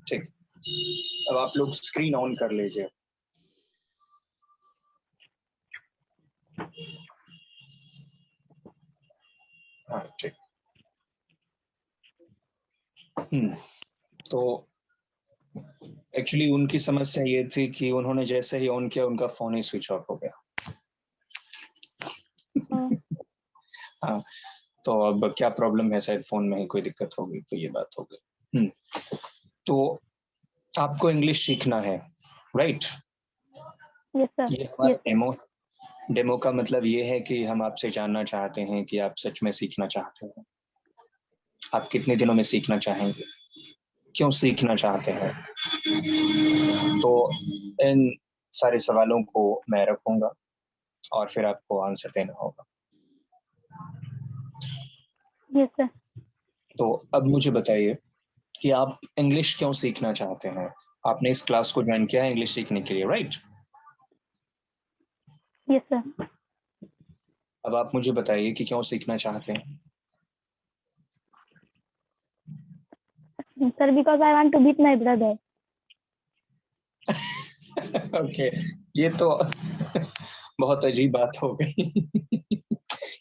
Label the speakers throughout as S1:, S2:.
S1: ठीक, अब आप लोग स्क्रीन ऑन कर लीजिए। हाँ ठीक। तो एक्चुअली उनकी समस्या ये थी कि उन्होंने जैसे ही ऑन किया उनका फोन ही स्विच ऑफ हो गया। हाँ, तो अब क्या प्रॉब्लम है, शायद फोन में ही कोई दिक्कत होगी, तो ये बात हो गई। तो आपको इंग्लिश सीखना है, राइट?
S2: Yes sir.
S1: ये हमारा डेमो का मतलब ये है कि हम आपसे जानना चाहते हैं कि आप सच में सीखना चाहते हैं। आप कितने दिनों में सीखना चाहेंगे, क्यों सीखना चाहते हैं? तो इन सारे सवालों को मैं रखूंगा और फिर आपको आंसर देना होगा।
S2: Yes sir.
S1: तो अब मुझे बताइए कि आप इंग्लिश क्यों सीखना चाहते हैं? आपने इस क्लास को ज्वाइन किया है इंग्लिश सीखने के लिए, राइट?
S2: Yes sir.
S1: अब आप मुझे बताइए कि क्यों सीखना चाहते हैं?
S2: Sir because I want to beat my brother.
S1: Okay, ये तो बहुत अजीब बात हो गई।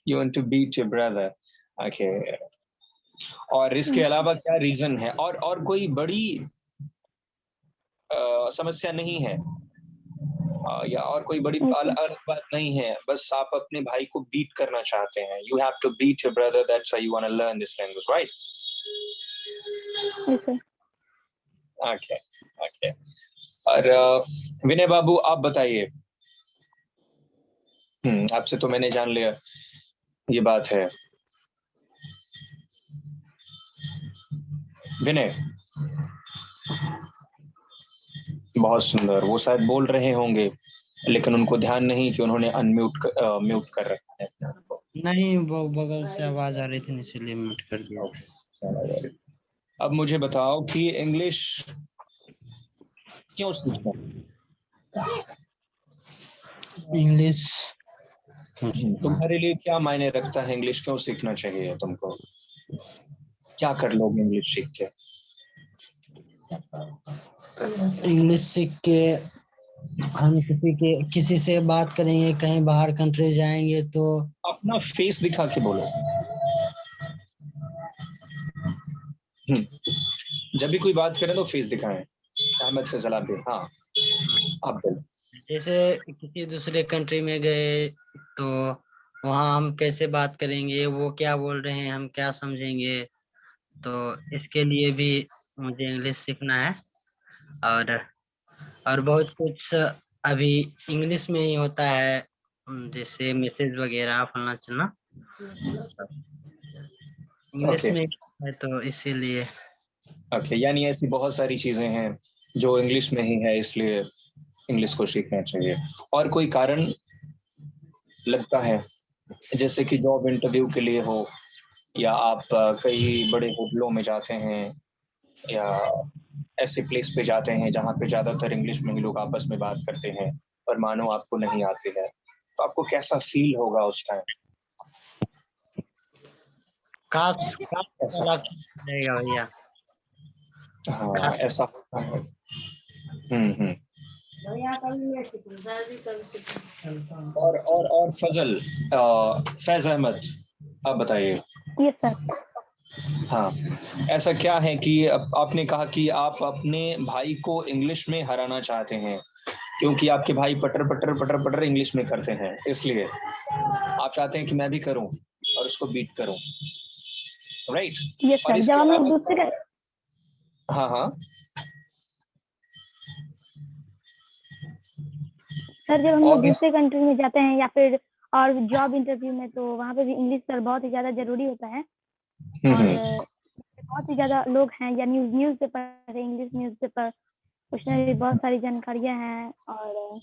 S1: You want to beat your brother, okay. और इसके अलावा क्या रीजन है? और कोई बड़ी समस्या नहीं है, या और कोई बड़ी अलग बात नहीं है, बस आप अपने भाई को बीट करना चाहते हैं। You have to beat your brother, that's why you want to learn this language, right? Okay okay. और विनय बाबू आप बताइए। आपसे तो मैंने जान लिया, ये बात है। विनय, बहुत सुंदर। वो शायद बोल रहे होंगे लेकिन उनको ध्यान नहीं कि उन्होंने म्यूट कर रखा है अपने आप को।
S3: नहीं, वो बगल से आवाज आ रही थी इसलिए म्यूट कर दिया।
S1: अब मुझे बताओ कि इंग्लिश क्यों सीखना?
S3: इंग्लिश
S1: तुम्हारे लिए क्या मायने रखता है? इंग्लिश क्यों सीखना चाहिए तुमको? क्या कर लोगे इंग्लिश सीख के?
S3: इंग्लिश सीख के हम किसी से बात करेंगे, कहीं बाहर कंट्री जाएंगे तो
S1: अपना फेस दिखा के बोलो। जब भी कोई बात करे तो फेस दिखाएं। अहमद फैजल आप भी, हाँ आप बोलो।
S3: जैसे किसी दूसरे कंट्री में गए तो वहाँ हम कैसे बात करेंगे, वो क्या बोल रहे हैं, हम क्या समझेंगे, तो इसके लिए भी मुझे इंग्लिश सीखना है। और बहुत कुछ अभी इंग्लिश में ही होता है, जैसे मैसेज वगैरह फलना चलना इंग्लिश में है, तो इसीलिए।
S1: ओके, यानी ऐसी बहुत सारी चीजें हैं जो इंग्लिश में ही है, इसलिए इंग्लिश को सीखना चाहिए। और कोई कारण लगता है, जैसे कि जॉब इंटरव्यू के लिए हो, या आप कई बड़े होटलों में जाते हैं, या ऐसे प्लेस पे जाते हैं जहाँ पे ज्यादातर इंग्लिश में ही लोग आपस में बात करते हैं, पर मानो आपको नहीं आती है, तो आपको कैसा फील होगा उस टाइम?
S3: काश रहेगा भैया।
S1: हाँ, ऐसा होता है। और फजल, फैज अहमद आप बताइए।
S2: Yes sir.
S1: हाँ, ऐसा क्या है कि आपने कहा कि आप अपने भाई को इंग्लिश में हराना चाहते हैं, क्योंकि आपके भाई पटर पटर पटर पटर इंग्लिश में करते हैं, इसलिए आप चाहते हैं कि मैं भी करूं और उसको बीट करूं, राइट?
S2: यस
S1: और
S2: सर।
S1: इसके
S2: जब हम लोग
S1: अलावा
S2: दूसरे
S1: हाँ हाँ
S2: सर जब हम लोग
S1: और
S2: दूसरे कंट्री में जाते हैं या फिर और जॉब इंटरव्यू में, तो वहाँ पे भी इंग्लिश सर बहुत ही ज्यादा जरूरी होता है। और बहुत ही ज्यादा लोग हैं या news paper, English news paper, उसमें भी बहुत सारी जानकारियां हैं और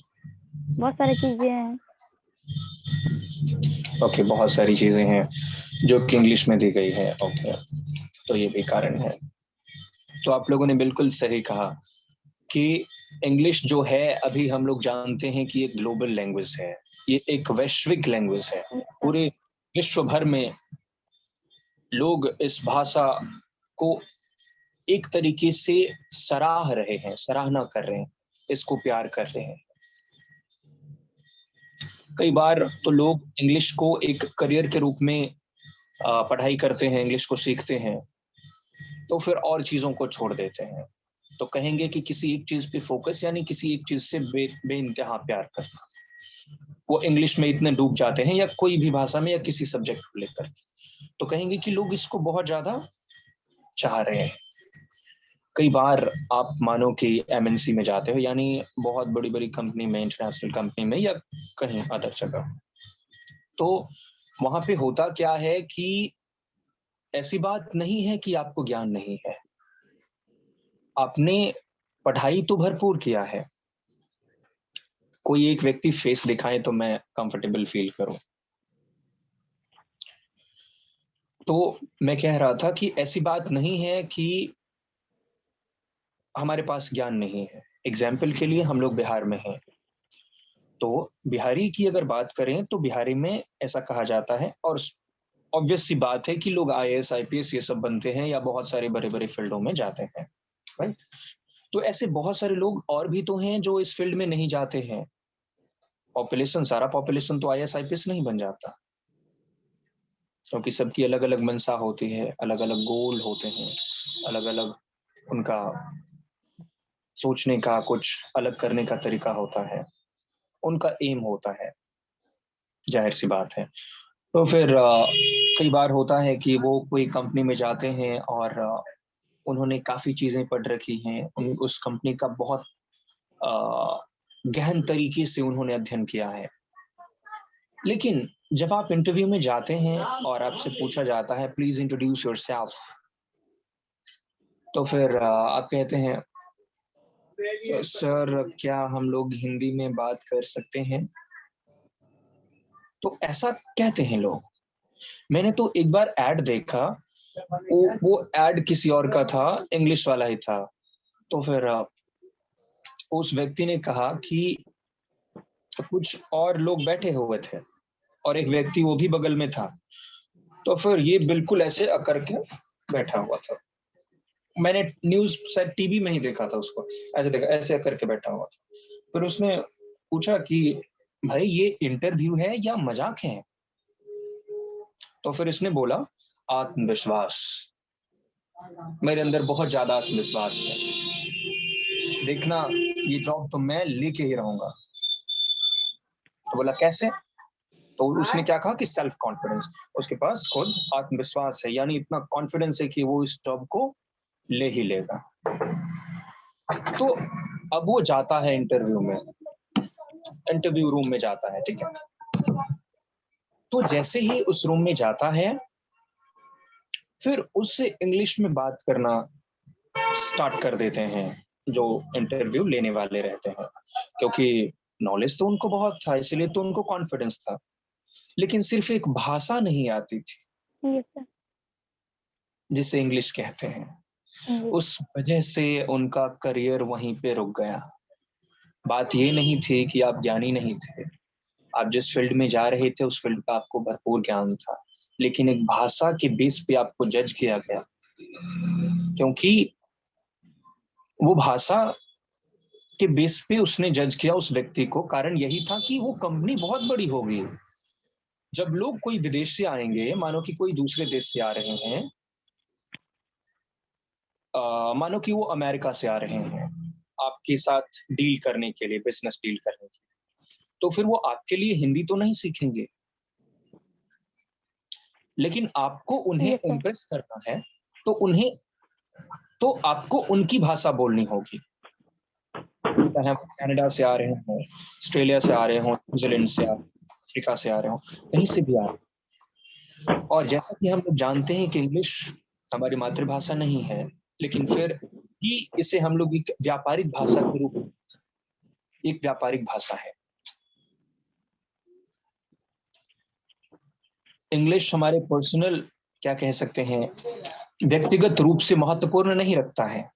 S2: बहुत सारी चीजें हैं।
S1: ओके, बहुत सारी चीजें हैं जो कि इंग्लिश में दी गई है। ओके, तो ये भी कारण है। तो आप लोगों ने बिल्कुल सही कहा कि इंग्लिश जो है, अभी हम लोग जानते हैं कि ये ग्लोबल लैंग्वेज है, ये एक वैश्विक लैंग्वेज है। पूरे विश्व भर में लोग इस भाषा को एक तरीके से सराह रहे हैं, सराहना कर रहे हैं, इसको प्यार कर रहे हैं। कई बार तो लोग इंग्लिश को एक करियर के रूप में पढ़ाई करते हैं, इंग्लिश को सीखते हैं, तो फिर और चीजों को छोड़ देते हैं। तो कहेंगे कि किसी एक चीज पे फोकस, यानी किसी एक चीज से बेइंतहा प्यार करना। वो इंग्लिश में इतने डूब जाते हैं या कोई भी भाषा में या किसी सब्जेक्ट को लेकर, तो कहेंगे कि लोग इसको बहुत ज्यादा चाह रहे हैं। कई बार आप मानो कि एमएनसी में जाते हो, यानी बहुत बड़ी बड़ी कंपनी में, इंटरनेशनल कंपनी में या कहीं अदर जगह, तो वहां पे होता क्या है कि ऐसी बात नहीं है कि आपको ज्ञान नहीं है, आपने पढ़ाई तो भरपूर किया है। कोई एक व्यक्ति फेस दिखाए तो मैं कंफर्टेबल फील करूं। तो मैं कह रहा था कि ऐसी बात नहीं है कि हमारे पास ज्ञान नहीं है। एग्जाम्पल के लिए हम लोग बिहार में हैं, तो बिहारी की अगर बात करें तो बिहारी में ऐसा कहा जाता है, और ऑब्वियस सी बात है कि लोग आईएएस आईपीएस ये सब बनते हैं या बहुत सारे बड़े बड़े फील्डों में जाते हैं, राइट। तो ऐसे बहुत सारे लोग और भी तो हैं जो इस फील्ड में नहीं जाते हैं। पॉपुलेशन, सारा पॉपुलेशन तो आईएएस आईपीएस नहीं बन जाता, क्योंकि सबकी अलग अलग मंशा होती है, अलग अलग गोल होते हैं, अलग अलग उनका सोचने का, कुछ अलग करने का तरीका होता है, उनका एम होता है, जाहिर सी बात है। तो फिर कई बार होता है कि वो कोई कंपनी में जाते हैं और उन्होंने काफी चीजें पढ़ रखी हैं, उस कंपनी का बहुत गहन तरीके से उन्होंने अध्ययन किया है, लेकिन जब आप इंटरव्यू में जाते हैं और आपसे पूछा जाता है प्लीज इंट्रोड्यूस योरसेल्फ, तो फिर आप कहते हैं तो सर क्या हम लोग हिंदी में बात कर सकते हैं? तो ऐसा कहते हैं लोग। मैंने तो एक बार एड देखा, वो एड किसी और का था, इंग्लिश वाला ही था। तो फिर उस व्यक्ति ने कहा कि कुछ और लोग बैठे हुए थे और एक व्यक्ति वो भी बगल में था, तो फिर ये बिल्कुल ऐसे अकर के बैठा हुआ था। मैंने न्यूज शायद टीवी में ही देखा था उसको, ऐसे देखा, ऐसे करके बैठा हुआ था। फिर उसने पूछा कि भाई ये इंटरव्यू है या मजाक है? तो फिर इसने बोला आत्मविश्वास, मेरे अंदर बहुत ज्यादा आत्मविश्वास है, देखना ये जॉब तो मैं लेके ही रहूंगा। तो बोला कैसे? तो उसने क्या कहा कि सेल्फ कॉन्फिडेंस, उसके पास खुद आत्मविश्वास है, यानी इतना कॉन्फिडेंस है कि वो इस जॉब को ले ही लेगा। तो अब वो जाता है इंटरव्यू में, इंटरव्यू रूम में जाता है, ठीक है। तो जैसे ही उस रूम में जाता है, फिर उससे इंग्लिश में बात करना स्टार्ट कर देते हैं जो इंटरव्यू लेने वाले रहते हैं, क्योंकि नॉलेज तो उनको बहुत था, इसलिए तो उनको कॉन्फिडेंस था, लेकिन सिर्फ एक भाषा नहीं आती थी
S2: Yes, sir.
S1: जिसे इंग्लिश कहते हैं।
S2: English.
S1: उस वजह से उनका करियर वहीं पे रुक गया। बात ये नहीं थी कि आप ज्ञानी नहीं थे, आप जिस फील्ड में जा रहे थे उस फील्ड का आपको भरपूर ज्ञान था, लेकिन एक भाषा के बेस पे आपको जज किया गया, क्योंकि वो भाषा के बेस पे उसने जज किया उस व्यक्ति को। कारण यही था कि वो कंपनी बहुत बड़ी होगी। जब लोग कोई विदेश से आएंगे, मानो कि कोई दूसरे देश से आ रहे हैं, मानो कि वो अमेरिका से आ रहे हैं आपके साथ डील करने के लिए, बिजनेस डील करने के लिए, तो फिर वो आपके लिए हिंदी तो नहीं सीखेंगे, लेकिन आपको उन्हें
S2: Yes, sir.
S1: इम्प्रेस करना है, तो आपको उनकी भाषा बोलनी होगी। चाहे वो कनाडा से आ रहे हों, ऑस्ट्रेलिया से आ रहे हों, न्यूजीलैंड से आ रहे हों, अफ्रीका से आ रहे हों, कहीं से भी आ रहे हों। और जैसा कि हम लोग जानते हैं कि इंग्लिश हमारी मातृभाषा नहीं है, लेकिन फिर भी इसे हम लोग एक व्यापारिक भाषा के रूप में, एक व्यापारिक भाषा है। इंग्लिश हमारे पर्सनल, क्या कह सकते हैं, व्यक्तिगत रूप से महत्वपूर्ण नहीं रखता है,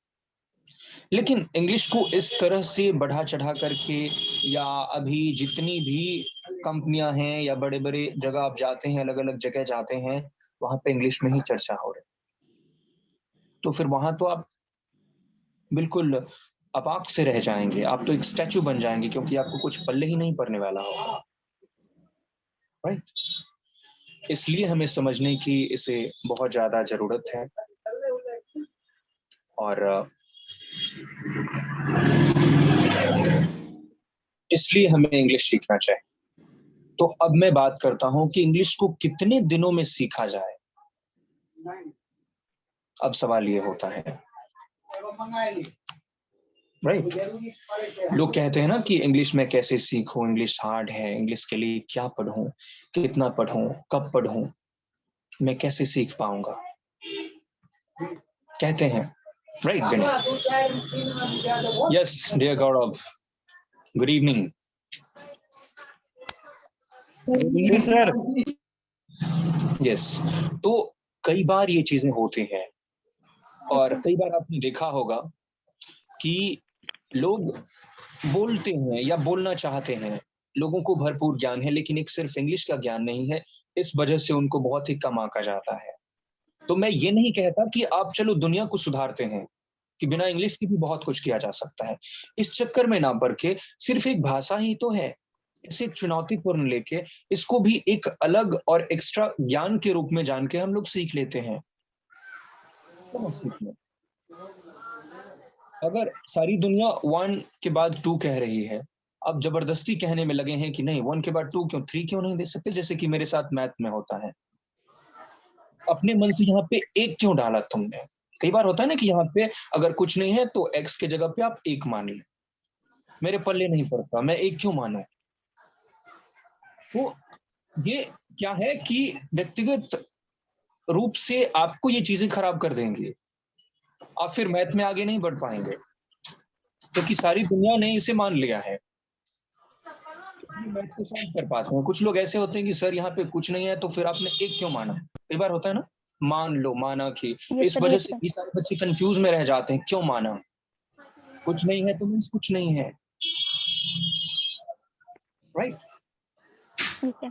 S1: लेकिन इंग्लिश को इस तरह से बढ़ा चढ़ा करके, या अभी जितनी भी कंपनियां हैं या बड़े बड़े जगह आप जाते हैं, अलग अलग जगह जाते हैं, वहां पे इंग्लिश में ही चर्चा हो रही, तो फिर वहां तो आप बिल्कुल अपाक से रह जाएंगे, आप तो एक स्टैचू बन जाएंगे क्योंकि आपको कुछ पल्ले ही नहीं पड़ने वाला होगा, राइट। इसलिए हमें समझने की इसे बहुत ज्यादा जरूरत है और इसलिए हमें इंग्लिश सीखना चाहिए। तो अब मैं बात करता हूं कि इंग्लिश को कितने दिनों में सीखा जाए। अब सवाल ये होता है, राइट। लोग कहते हैं ना कि इंग्लिश में कैसे सीखूं, इंग्लिश हार्ड है, इंग्लिश के लिए क्या पढूं, कितना पढूं, कब पढूं, मैं कैसे सीख पाऊंगा, कहते हैं, राइट। यस डियर गौरव, गुड इवनिंग।
S4: सर
S1: यस, तो कई बार ये चीजें होती हैं और कई बार आपने देखा होगा कि लोग बोलते हैं या बोलना चाहते हैं, लोगों को भरपूर ज्ञान है लेकिन एक सिर्फ इंग्लिश का ज्ञान नहीं है, इस वजह से उनको बहुत ही कम आंका जाता है। तो मैं ये नहीं कहता कि आप चलो दुनिया को सुधारते हैं, कि बिना इंग्लिश के भी बहुत कुछ किया जा सकता है, इस चक्कर में ना पड़ के सिर्फ एक भाषा ही तो है, इसे एक चुनौतीपूर्ण लेके इसको भी एक अलग और एक्स्ट्रा ज्ञान के रूप में जान के हम लोग सीख लेते हैं। तो सीखने अगर सारी दुनिया 1 के बाद 2 कह रही है, अब जबरदस्ती कहने में लगे हैं कि नहीं 1 के बाद 2 क्यों, 3 क्यों नहीं दे सकते, जैसे कि मेरे साथ मैथ में होता है। अपने मन से यहाँ पे 1 क्यों डाला तुमने? कई बार होता है ना कि यहाँ पे अगर कुछ नहीं है तो x के जगह पे आप 1 मान ले, मेरे पल्ले नहीं पड़ता, मैं 1 क्यों मानूं? तो ये क्या है कि व्यक्तिगत रूप से आपको ये चीजें खराब कर देंगे, आप फिर मैथ में आगे नहीं बढ़ पाएंगे क्योंकि सारी दुनिया ने इसे मान लिया है। मैथ को सॉल्व कर पाते हैं। कुछ लोग ऐसे होते हैं कि सर यहाँ पे कुछ नहीं है तो फिर आपने 1 क्यों माना? कई बार होता है ना, मान लो, माना कि, इस वजह से भी सारे बच्चे कंफ्यूज में रह जाते हैं, क्यों माना? कुछ नहीं है तो मीन्स कुछ नहीं है, राइट।
S2: ठीक है।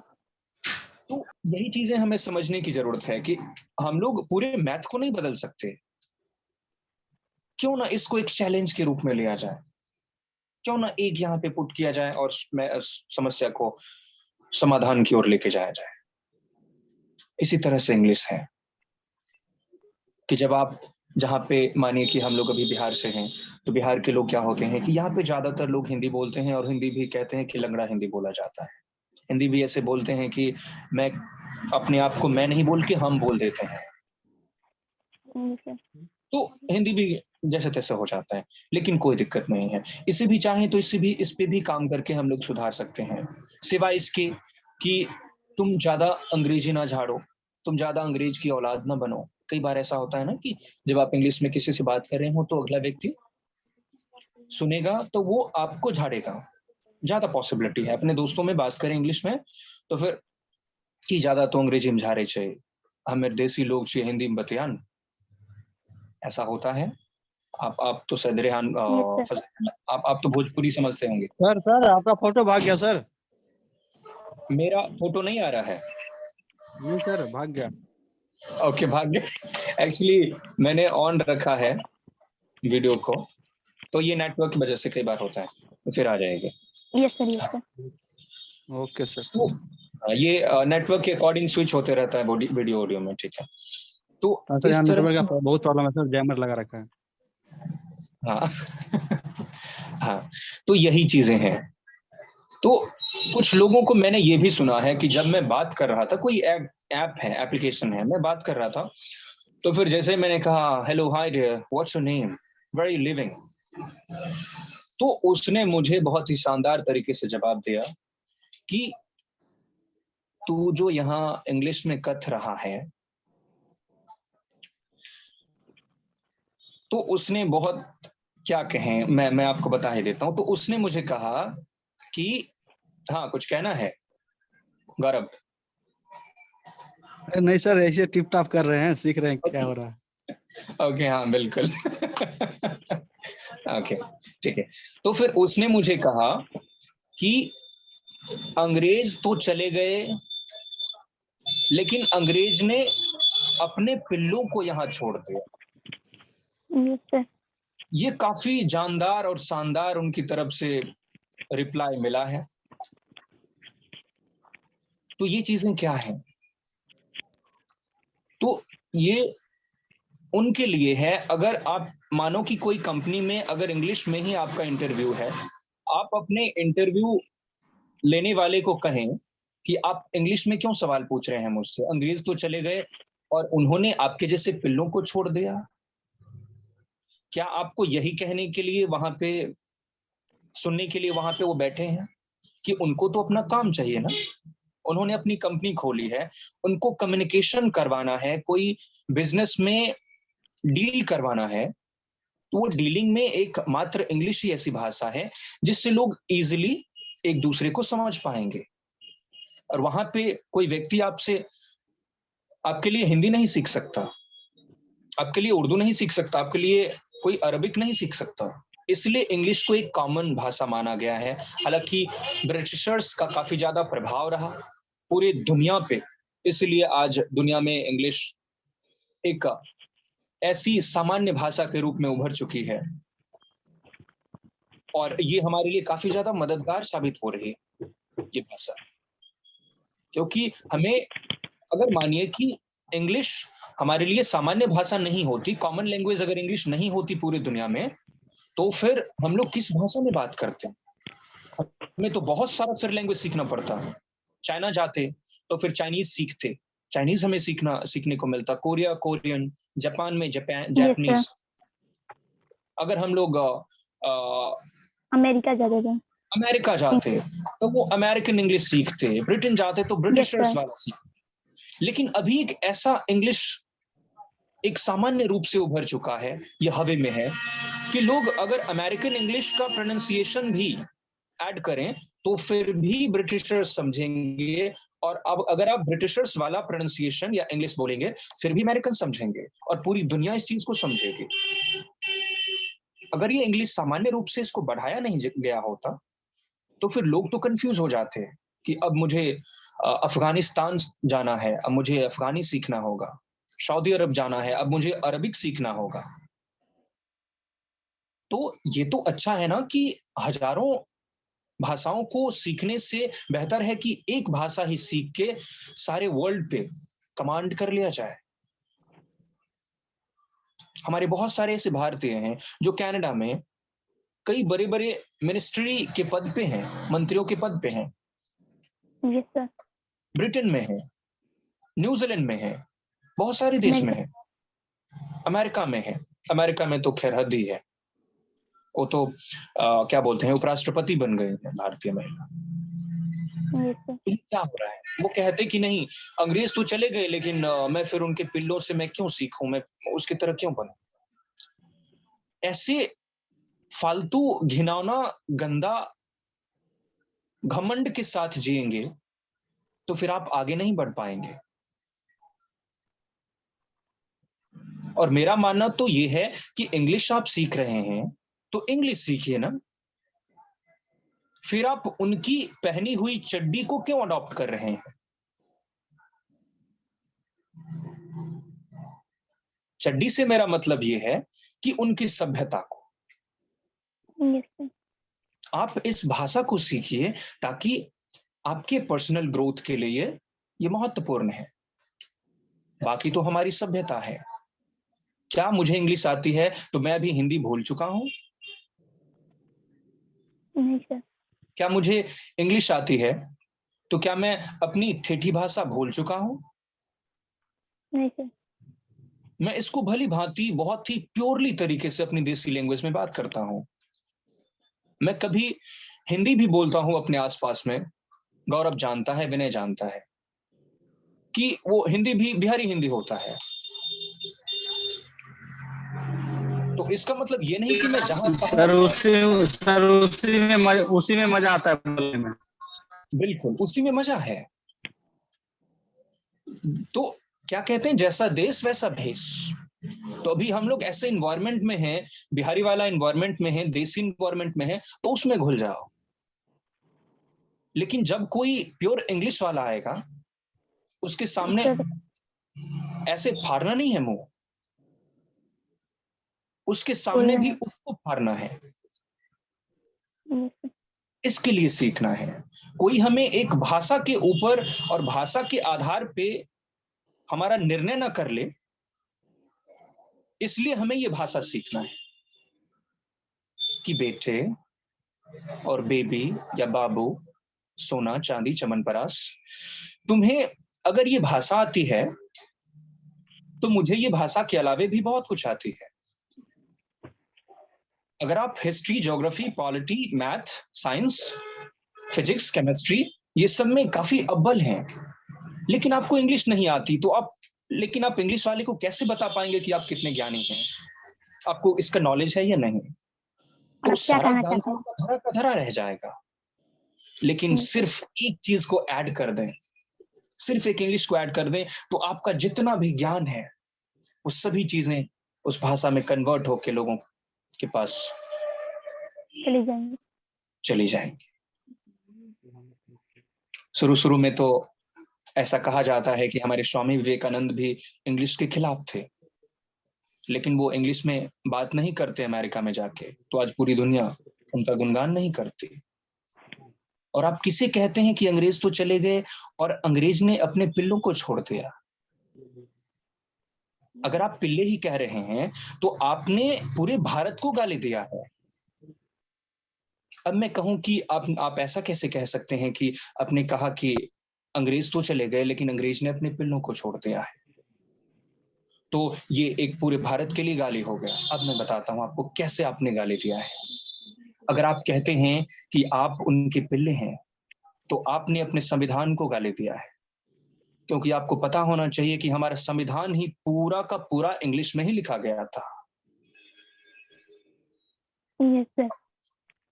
S1: तो यही चीजें हमें समझने की जरूरत है कि हम लोग पूरे मैथ को नहीं बदल सकते, क्यों ना इसको एक चैलेंज के रूप में लिया जाए, क्यों ना एक यहाँ पे पुट किया जाए और समस्या को समाधान की ओर लेके जाया जाए। इसी तरह से इंग्लिश है कि जब आप जहाँ पे मानिए कि हम लोग अभी बिहार से हैं, तो बिहार के लोग क्या होते हैं कि यहाँ पे ज्यादातर लोग हिंदी बोलते हैं और हिंदी भी कहते हैं कि लंगड़ा हिंदी बोला जाता है। हिंदी भी ऐसे बोलते हैं कि मैं अपने आप को मैं नहीं बोल के हम बोल देते हैं, तो हिंदी भी जैसे तैसे हो जाता है, लेकिन कोई दिक्कत नहीं है। इसे भी चाहें तो इस पे भी काम करके हम लोग सुधार सकते हैं, सिवाय इसके कि तुम ज्यादा अंग्रेजी ना झाड़ो, तुम ज्यादा अंग्रेज की औलाद ना बनो। कई बार ऐसा होता है ना कि जब आप इंग्लिश में किसी से बात कर रहे हो तो अगला व्यक्ति सुनेगा तो वो आपको झाड़ेगा, ज्यादा पॉसिबिलिटी है। अपने दोस्तों में बात करें इंग्लिश में तो फिर कि ज्यादा तो अंग्रेजी में झाड़े चाहिए, हमें देसी लोग चाहिए हिंदी में बतियान, ऐसा होता है। आप तो शायद रेहान आप तो भोजपुरी समझते होंगे।
S4: सर आपका फोटो भाग गया सर।
S1: मेरा फोटो नहीं आ रहा है?
S4: नहीं सर, भाग गया।
S1: ओके, भाग गया। एक्चुअली मैंने ऑन रखा है वीडियो को, तो ये नेटवर्क की वजह से कई बार होता है, तो फिर आ जाएगा।
S2: Yes sir, yes sir.
S4: Okay sir.
S1: तो ये नेटवर्क के अकॉर्डिंग स्विच होते रहता है वीडियो ऑडियो में, ठीक है। तो
S4: सर
S1: इस
S4: यहाँ
S1: तरह
S4: नेटवर्क का बहुत प्रॉब्लम है सर, जैमर लगा रखा है।
S1: हाँ हाँ, तो यही चीजें हैं। तो कुछ लोगों को मैंने ये भी सुना है कि जब मैं बात कर रहा था, कोई ऐप है, एप्लीकेशन है, मैं बात कर रहा था, तो फिर जैसे मैंने कहा hello hi dear what's your name, where are you living, तो उसने मुझे बहुत ही शानदार तरीके से जवाब दिया कि तू जो यहाँ इंग्लिश में कथ रहा है, तो उसने बहुत क्या कहें, मैं आपको बता ही देता हूं। तो उसने मुझे कहा कि हाँ कुछ कहना है गौरव?
S4: नहीं सर, ऐसे टिप टॉप कर रहे हैं, सीख रहे हैं क्या हो रहा है।
S1: ओके हाँ बिल्कुल। ओके ठीक है। तो फिर उसने मुझे कहा कि अंग्रेज तो चले गए, लेकिन अंग्रेज ने अपने पिल्लों को यहाँ छोड़ दिया।
S2: Yes sir.
S1: ये काफी जानदार और शानदार उनकी तरफ से रिप्लाई मिला है। तो ये चीजें क्या हैं? तो ये उनके लिए है, अगर आप मानो कि कोई कंपनी में अगर इंग्लिश में ही आपका इंटरव्यू है, आप अपने इंटरव्यू लेने वाले को कहें कि आप इंग्लिश में क्यों सवाल पूछ रहे हैं मुझसे, अंग्रेज तो चले गए और उन्होंने आपके जैसे पिल्लों को छोड़ दिया। क्या आपको यही कहने के लिए वहां पे, सुनने के लिए वहां पे वो बैठे हैं कि उनको तो अपना काम चाहिए ना, उन्होंने अपनी कंपनी खोली है, उनको कम्युनिकेशन करवाना है, कोई बिजनेस में डील करवाना है, तो वो डीलिंग में एक मात्र इंग्लिश ही ऐसी भाषा है जिससे लोग इजीली एक दूसरे को समझ पाएंगे। और वहां पे कोई व्यक्ति आपसे, आपके लिए हिंदी नहीं सीख सकता, आपके लिए उर्दू नहीं सीख सकता, आपके लिए कोई अरबिक नहीं सीख सकता, इसलिए इंग्लिश को एक कॉमन भाषा माना गया है। हालांकि ब्रिटिशर्स का काफी ज्यादा प्रभाव रहा पूरी दुनिया पे, इसलिए आज दुनिया में इंग्लिश एक ऐसी सामान्य भाषा के रूप में उभर चुकी है और ये हमारे लिए काफी ज्यादा मददगार साबित हो रही है ये भाषा। क्योंकि हमें, अगर मानिए कि इंग्लिश हमारे लिए सामान्य भाषा नहीं होती, कॉमन लैंग्वेज अगर इंग्लिश नहीं होती पूरी दुनिया में, तो फिर हम लोग किस भाषा में बात करते हैं? हमें तो बहुत सारा फिर लैंग्वेज सीखना पड़ता है। चाइना जाते तो फिर चाइनीज सीखते, चाइनीज हमें सीखने को मिलता, कोरिया कोरियन, जापान में जापानीज। अगर हम लोग
S2: अमेरिका जाते थे,
S1: अमेरिका जाते तो वो अमेरिकन इंग्लिश सीखते, ब्रिटेन जाते तो ब्रिटिशर्स वाला सीखते। लेकिन अभी एक ऐसा इंग्लिश एक सामान्य रूप से उभर चुका है, ये हवे में है, कि लोग अगर अमेरिकन इंग्लिश का प्रोनाउंसिएशन भी ऐड करें तो फिर भी ब्रिटिशर्स समझेंगे, और अब अगर आप ब्रिटिशर्स वाला प्रोनाउंसिएशन या इंग्लिश बोलेंगे फिर भी अमेरिकन समझेंगे और पूरी दुनिया इस चीज को समझेगी। अगर ये इंग्लिश सामान्य रूप से इसको बढ़ाया नहीं गया होता तो फिर लोग तो कंफ्यूज हो जाते हैं कि अब मुझे अफगानिस्तान जाना है, अब मुझे अफगानी सीखना होगा, सऊदी अरब जाना है, अब मुझे अरबिक सीखना होगा। तो ये तो अच्छा है ना कि हजारों भाषाओं को सीखने से बेहतर है कि एक भाषा ही सीख के सारे वर्ल्ड पे कमांड कर लिया जाए। हमारे बहुत सारे ऐसे भारतीय हैं जो कनाडा में कई बड़े बड़े मिनिस्ट्री के पद पे हैं, मंत्रियों के पद पे हैं।
S2: Yes sir.
S1: ब्रिटेन में है, न्यूजीलैंड में है, बहुत सारे देश में है, अमेरिका में है। अमेरिका में तो खैर हद ही है, वो तो क्या बोलते हैं, उपराष्ट्रपति बन गए हैं भारतीय महिला। क्या हो रहा है? वो कहते कि नहीं अंग्रेज तो चले गए, लेकिन मैं फिर उनके पिल्लों से मैं क्यों सीखूं, मैं उसकी तरह क्यों बनूं? ऐसे फालतू घिनौना गंदा घमंड के साथ जिएंगे तो फिर आप आगे नहीं बढ़ पाएंगे। और मेरा मानना तो ये है कि इंग्लिश आप सीख रहे हैं तो इंग्लिश सीखिए ना, फिर आप उनकी पहनी हुई चड्डी को क्यों अडॉप्ट कर रहे हैं? चड्डी से मेरा मतलब ये है कि उनकी सभ्यता को। आप इस भाषा को सीखिए ताकि आपके पर्सनल ग्रोथ के लिए ये महत्वपूर्ण है। बाकी तो हमारी सभ्यता है। क्या मुझे इंग्लिश आती है तो मैं अभी हिंदी भूल चुका हूं?
S2: नहीं सर।
S1: क्या मुझे इंग्लिश आती है तो क्या मैं अपनी ठेठी भाषा भूल चुका हूं?
S2: नहीं सर।
S1: मैं इसको भली भांति बहुत ही प्योरली तरीके से अपनी देसी लैंग्वेज में बात करता हूं। मैं कभी हिंदी भी बोलता हूं अपने आसपास में। गौरव जानता है, विनय जानता है कि वो हिंदी भी बिहारी हिंदी होता है। तो इसका मतलब ये नहीं कि मैं जहां
S4: सर उसी में मजा आता है बोलने में।
S1: बिल्कुल उसी में मजा है। तो क्या कहते हैं, जैसा देश वैसा भेष। तो अभी हम लोग ऐसे इन्वायरमेंट में हैं, बिहारी वाला इन्वायरमेंट में है, देसी इन्वायरमेंट में है, तो उसमें घुल जाओ। लेकिन जब कोई प्योर इंग्लिश वाला आएगा उसके सामने ऐसे फाड़ना नहीं है मुंह, उसके सामने
S2: बोलना
S1: भी
S2: है।
S1: उसको फाड़ना है।
S2: Yes, sir.
S1: इसके लिए सीखना है। कोई हमें एक भाषा के ऊपर और भाषा के आधार पे हमारा निर्णय न कर ले, इसलिए हमें ये भाषा सीखना है कि बेटे और बेबी या बाबू, सोना चांदी चमन परास, तुम्हें अगर ये भाषा आती है तो मुझे ये भाषा के अलावे भी बहुत कुछ आती है। अगर आप history, geography, polity, math, science, physics, chemistry, ये सब में काफी अव्वल हैं, लेकिन आपको इंग्लिश नहीं आती, तो आप इंग्लिश वाले को कैसे बता पाएंगे कि आप कितने ज्ञानी हैं? आपको इसका नॉलेज है या नहीं? तो
S2: आप क्या
S1: सारा
S2: कहना
S1: ज्ञान
S2: चाहते हैं?
S1: आपका धरा का धरा रह जाएगा। लेकिन सिर्फ एक चीज को ऐड कर दें, सिर्फ एक इंग्लिश को ऐड कर दें, तो आपका जितना भी ज्ञान है वो सभी चीजें उस भाषा में कन्वर्ट होके लोगों के पास
S2: चली जाएंगे।
S1: चली जाएंगी। शुरू में तो ऐसा कहा जाता है कि हमारे स्वामी विवेकानंद भी इंग्लिश के खिलाफ थे, लेकिन वो इंग्लिश में बात नहीं करते अमेरिका में जाके, तो आज पूरी दुनिया उनका गुणगान नहीं करती। और आप किसे कहते हैं कि अंग्रेज तो चले गए और अंग्रेज ने अपने पिल्लों को छोड़ दिया? अगर आप पिल्ले ही कह रहे हैं तो आपने पूरे भारत को गाली दिया है। अब मैं कहूं कि आप ऐसा कैसे कह सकते हैं कि आपने कहा कि अंग्रेज तो चले गए लेकिन अंग्रेज ने अपने पिल्लों को छोड़ दिया है, तो ये एक पूरे भारत के लिए गाली हो गया। अब मैं बताता हूं आपको कैसे आपने गाली दिया है। अगर आप कहते हैं कि आप उनके पिल्ले हैं, तो आपने अपने संविधान को गाली दिया है, क्योंकि आपको पता होना चाहिए कि हमारा संविधान ही पूरा का पूरा इंग्लिश में ही लिखा गया था।
S2: Yes, sir.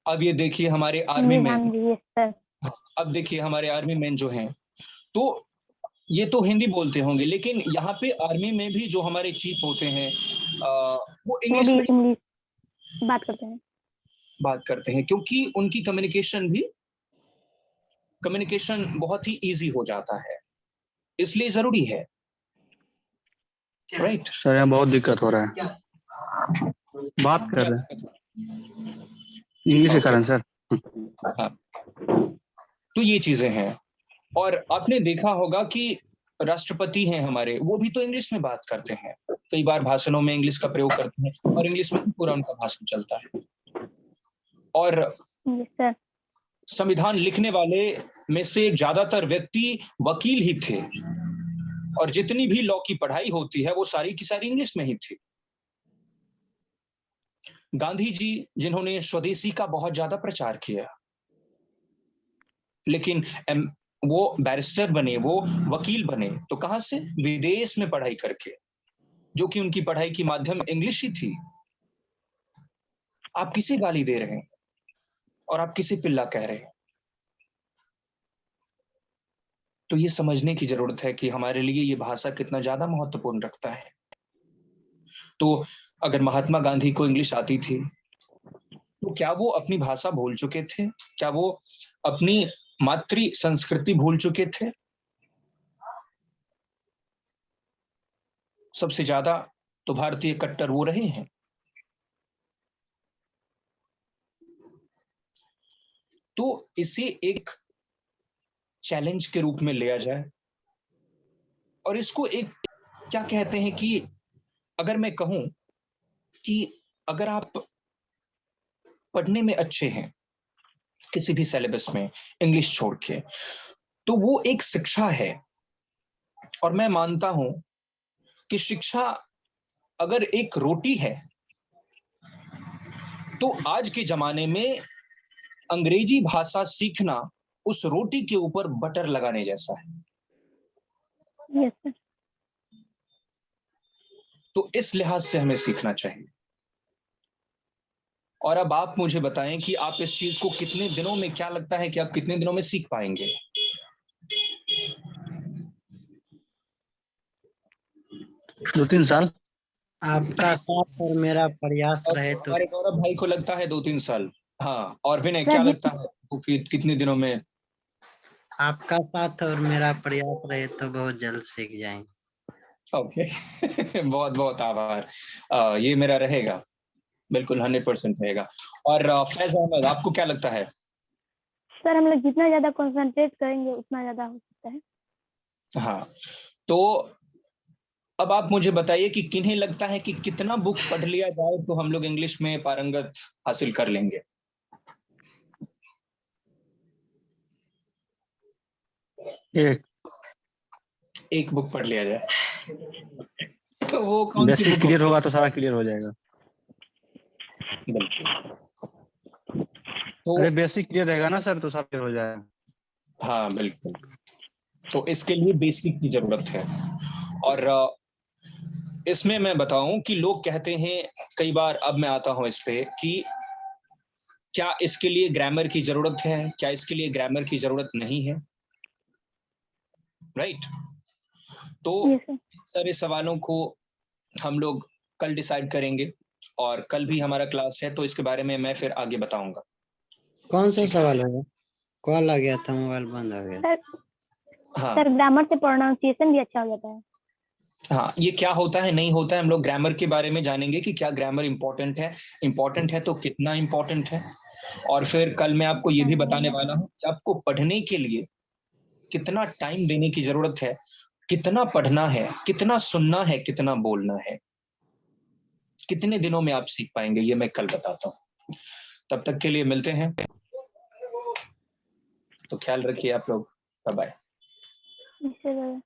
S1: अब ये देखिए हमारे आर्मी
S2: जी,
S1: मैन,
S2: हाँ जी, yes, sir.
S1: अब देखिए हमारे आर्मी मैन जो हैं, तो ये तो हिंदी बोलते होंगे, लेकिन यहाँ पे आर्मी में भी जो हमारे चीफ होते हैं वो
S2: वो
S1: इंग्लिश
S2: भी
S1: में ही
S2: इंग्लिश बात करते हैं।
S1: बात करते हैं, क्योंकि उनकी कम्युनिकेशन बहुत ही इजी हो जाता है, इसलिए जरूरी है। राइट
S4: सर यहाँ बहुत दिक्कत हो रहा है, बात कर रहे हैं इंग्लिश के कारण सर।
S1: हाँ, तो ये चीजें हैं। और आपने देखा होगा कि राष्ट्रपति हैं हमारे, वो भी तो इंग्लिश में बात करते हैं, कई बार भाषणों में इंग्लिश का प्रयोग करते हैं और इंग्लिश में पूरा उनका भाषण चलता है। और
S2: Yes, sir.
S1: संविधान लिखने वाले में से ज्यादातर व्यक्ति वकील ही थे, और जितनी भी लॉ की पढ़ाई होती है वो सारी की सारी इंग्लिश में ही थी। गांधी जी जिन्होंने स्वदेशी का बहुत ज्यादा प्रचार किया, लेकिन वो बैरिस्टर बने, वो वकील बने तो कहां से? विदेश में पढ़ाई करके, जो कि उनकी पढ़ाई की माध्यम इंग्लिश ही थी। आप किसे गाली दे रहे हैं और आप किसे पिल्ला कह रहे हैं? तो ये समझने की जरूरत है कि हमारे लिए ये भाषा कितना ज्यादा महत्वपूर्ण रखता है। तो अगर महात्मा गांधी को इंग्लिश आती थी, तो क्या वो अपनी भाषा भूल चुके थे? क्या वो अपनी मातृ संस्कृति भूल चुके थे? सबसे ज्यादा तो भारतीय कट्टर वो रहे हैं। तो इसे एक चैलेंज के रूप में लिया जाए, और इसको एक क्या कहते हैं कि अगर मैं कहूं कि अगर आप पढ़ने में अच्छे हैं किसी भी सिलेबस में इंग्लिश छोड़ के, तो वो एक शिक्षा है। और मैं मानता हूं कि शिक्षा अगर एक रोटी है, तो आज के जमाने में अंग्रेजी भाषा सीखना उस रोटी के ऊपर बटर लगाने जैसा है।
S2: Yes, sir.
S1: तो इस लिहाज से हमें सीखना चाहिए। और अब आप मुझे बताएं कि आप इस चीज को कितने दिनों में, क्या लगता है कि आप कितने दिनों में सीख पाएंगे?
S4: दो तीन साल।
S3: आपका साथ और मेरा प्रयास
S1: और
S3: रहे तो
S1: हमारे गौरव भाई को लगता है 2-3 साल। हाँ, और विनय
S2: सर,
S1: क्या लगता है कि कितने दिनों में?
S3: आपका साथ और मेरा प्रयास रहे तो बहुत जल्द सीख जाएंगे।
S1: ओके बहुत बहुत आभार। ये मेरा रहेगा बिल्कुल 100% रहेगा। और फैज अहमद, आपको क्या लगता है?
S2: सर हम लोग जितना ज्यादा कंसंट्रेट करेंगे उतना ज्यादा हो सकता है।
S1: हाँ, तो अब आप मुझे बताइए कि किन्हें लगता है कि कितना बुक पढ़ लिया जाए तो हम लोग इंग्लिश में पारंगत हासिल कर लेंगे? एक बुक पढ़ लिया जाए तो वो कौन सी
S4: बेसिक
S1: बुक
S4: क्लियर
S1: होगी?
S4: होगा तो सारा क्लियर हो जाएगा।
S1: बिल्कुल। तो
S4: अरे बेसिक क्लियर रहेगा ना सर तो सब क्लियर हो जाएगा।
S1: हाँ बिल्कुल, तो इसके लिए बेसिक की जरूरत है। और इसमें मैं बताऊं कि लोग कहते हैं कई बार, अब मैं आता हूं इस पे, कि क्या इसके लिए ग्रामर की जरूरत है, क्या इसके लिए ग्रामर की जरूरत नहीं है, राइट? तो
S2: यस सर।
S1: सारे सवालों को हम लोग कल डिसाइड करेंगे, और कल भी हमारा क्लास है तो इसके बारे में मैं फिर आगे बताऊंगा।
S3: कौन सा सवाल होगा? कॉल आ गया था, मोबाइल बंद हो गया।
S2: सर
S1: हाँ
S2: सर ग्रामर से प्रोनाउंसिएशन भी अच्छा हो जाता है।
S1: हाँ, ये क्या होता है नहीं होता है, हम लोग ग्रामर के बारे में जानेंगे कि क्या ग्रामर इंपॉर्टेंट है तो कितना इंपॉर्टेंट है। और फिर कल मैं आपको ये भी बताने वाला हूँ कि आपको पढ़ने के लिए कितना टाइम देने की जरूरत है, कितना पढ़ना है, कितना सुनना है, कितना बोलना है, कितने दिनों में आप सीख पाएंगे, ये मैं कल बताता हूँ। तब तक के लिए मिलते हैं, तो ख्याल रखिए आप लोग। Bye bye.
S2: सर